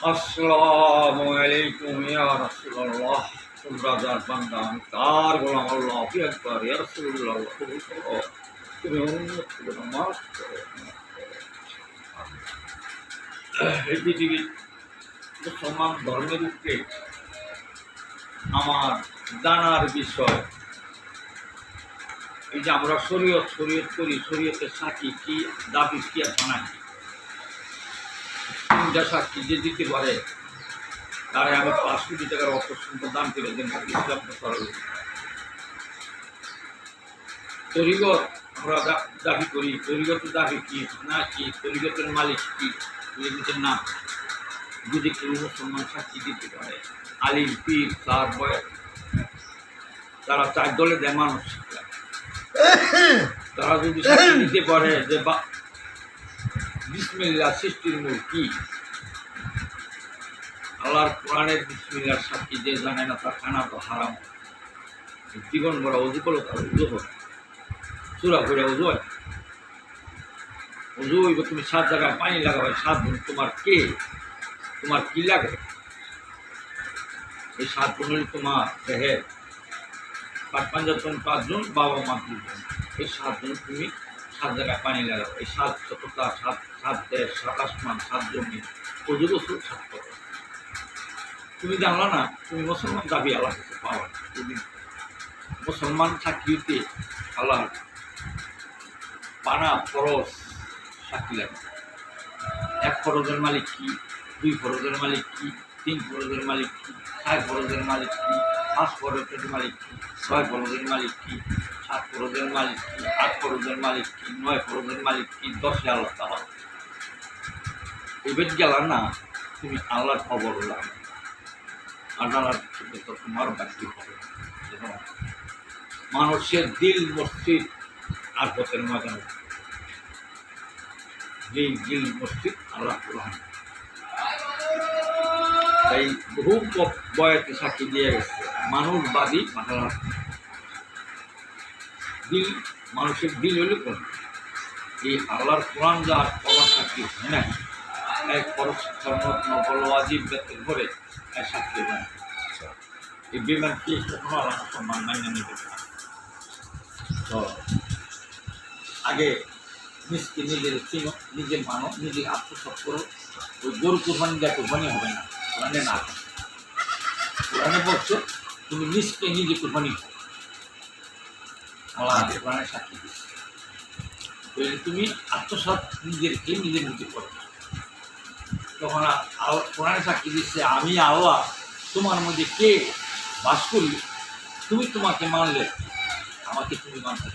আসসালামু আলাইকুম ইয়া রাসূলুল্লাহ। তোমরা যার বান্দা আমি তার গোলাম। আল্লাহু আকবার। ইয়া রাসূলুল্লাহ কবুল করো, তুমি উম্মত করে নামাজ পড়ো। এই পৃথিবীর মুসলমান ধর্মের উপরে আমার জানার বিষয়, এই যে আমরা শরীয়ত করি, শরীয়তের সাক্ষী কি দাবি কি আর জানা কি তিনটা সাক্ষী যে দিতে পারে তারে আমি 5 কোটি টাকার অর্থ সম্পদ দান করে দেন। ইসলাম তরিগত আমরা দাবি করি, তরিগতের দাবি কি না কি, তরিগতের মালিক কি, তরিগতের নাম যদি কেউ মুসলমান সাক্ষী দিতে পারে, আলিম পীর তার বয়স তারা 4 দলে দেয় মানুষ, তারা যদি সাক্ষী দিতে পারে যে বিসমিল্লাহ সৃষ্টির মূল কি, আল্লাহর কোরআনের বিসমিল্লাহর সাক্ষী যে জানে না তার খানা তো হারাম। জীবন ভরা অজু করো তার উজু হয়, চূড়া করে উজু হয়, উজু হইব তুমি 7 জায়গায় পানি লাগাবে, 7 গুণ তোমার কে, তোমার কি লাগে, এই 7 গুণ হলে তোমার দেহের 5 জন 5 জন, বাবা মা 2 জন, এই 7 জন তুমি 7 জায়গায় পানি লাগাবে। এই 7 সততা, 7 দেশ, 7 আসমান, 7 জমি, অজু গোসল 7 করো। তুমি জানলা না তুমি মুসলমান দাবি আল্লাহ কাছে পাওয়া, তুমি মুসলমান সাক্ষীতে আল্লাহ পানা ফরজ সাক্ষী লাগে। 1 ফরজের মালিক কি, 2 ফরজের মালিক কি, 3 ফরজের মালিক কি, 4 ফরজের মালিক কি, 5 ফরজের মালিক কি, 6 ফরজের মালিক কি, 7 ফরজের মালিক কি, 8 ফরজের মালিক কি, 9 ফরজের মালিক কি, 10 আল্লাহ তাআলা। এবার গেল না তুমি আল্লাহর খবর হলাম, আল্লাহর তো তোমার বাকি হবে। মানুষের দিল মসজিদ আর পথের ময়দান, দিল মসজিদ আল্লাহ কোরআন। তাই বহু বয়াতে সাক্ষী দিয়ে গেছে মানুষবাদী মাথার দিল, মানুষের দিল হলে কোন এই আল্লাহর কোরআন যার প্রমাণ সাক্ষী হয় না, এক ফরজ সন্নত নফল ওয়াজিব বেতন করে এক সাক্ষী হয়। এই বিমানকে কখনো আল্লাহ সম্মান মান্য নিতে পারে। তো আগে নিজকে নিজের চিনো, নিজের মানো, নিজে আত্মসাৎ করো। ওই গরু কোরবানি দেয় কোরবানি হবে না, কোরআনে না, কোরআনে বলছে তুমি নিজকে নিজে কোরবানি করো। আল্লাহ কোরআনের সাক্ষী দিচ্ছে তুমি আত্মসাৎ নিজেরকে নিজের নিজে করো। তখন কোরআনে সাক্ষী দিচ্ছে আমি আল্লাহ, তোমার মধ্যে কে বাস করি, তুমি তোমাকে মানলে আমাকে তুমি মানতে।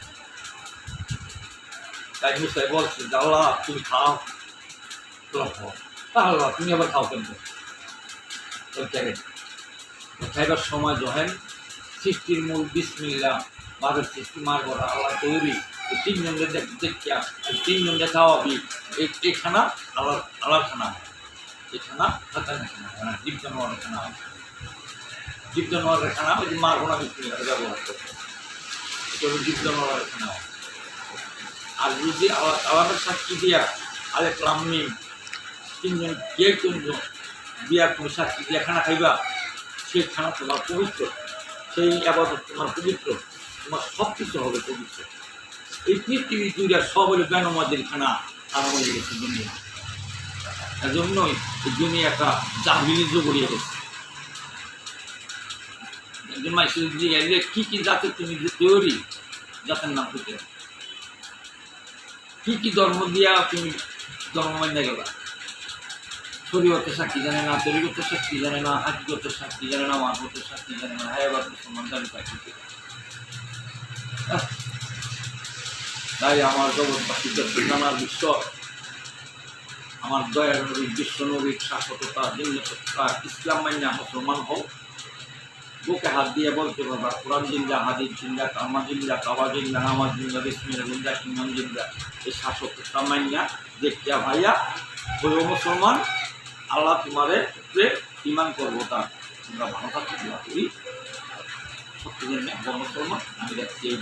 তাই মুসাই বলছে যে আল্লাহ তুমি খাও, আল্লাহ তুমি আবার খাও কেন? খাইবার সময় যখন সৃষ্টির মূল বিসমিল্লাহ, বাবের সৃষ্টি মার করা আল্লাহ তৈরি, 3 জনকে দেখিয়া 3 জনকে খাওয়াবি, এই খানা আল্লাহর খানা, এই খানা খাতানের খানা, মানে জীব জানোয়ারের খানা, জীব জানোয়ারের খানা ওই যে মার গোনা বিসমিল্লাহ ব্যবহার করছে, এটা হলো জীব জানোয়ারের খানা। আর যদি আল্লাহর সাক্ষী দিয়া আলেক লাম্মিম 3 জন কে কোন দিয়া তুমি সাক্ষী দিয়া খানা খাইবা, সেই খানা তোমার পবিত্র, সেই আবাদত তোমার পবিত্র, তোমার সব কিছু হবে পবিত্র। এই পৃথিবী দুইটা সব হলো বেনমাজির খানা আরম্ভ হয়ে গেছে দুনিয়া। এজন্যই এই দুনিয়াটা জাহিলি যুগ হয়ে গেছে। একজন মাইসের দিয়ে এলে কি জাতে তুমি তৈরি, জাতের নাম হতে কি ধর্ম দিয়া তুমি ধর্ম মান্য গেলা। শরীয়তের সাক্ষী জানে না, তরিকতের সাক্ষী জানে না, হাকিকতের সাক্ষী জানে না, মাহবতের সাক্ষী জানে না, হ্যাঁ এবার মুসলমান দাবি পাই। তাই আমার জগৎবাসীদের জানার বিষয়, আমার দয়ার নবীর বিশ্ব নবীর শাশ্বততা, জিন্নততা, ইসলাম মাইনা মুসলমান হোক, বুকে হাত দিয়ে বলতে পারবা কোরআন জিন্দা, হাদিস জিন্দা, কামা জিন্দা, কাবা জিন্দা, নামাজ জিন্দা, বিসমিল্লাহ জিন্দা, ইমান জিন্দা, এই শাশ্বততা মাইনা দেখিয়া ভাইয়া হইও মুসলমান। আল্লাহ তোমারে ইমান করবো, তা তোমরা ভালো থাকতে দোয়া করি। সত্যি মুসলমান আমি দেখছি এই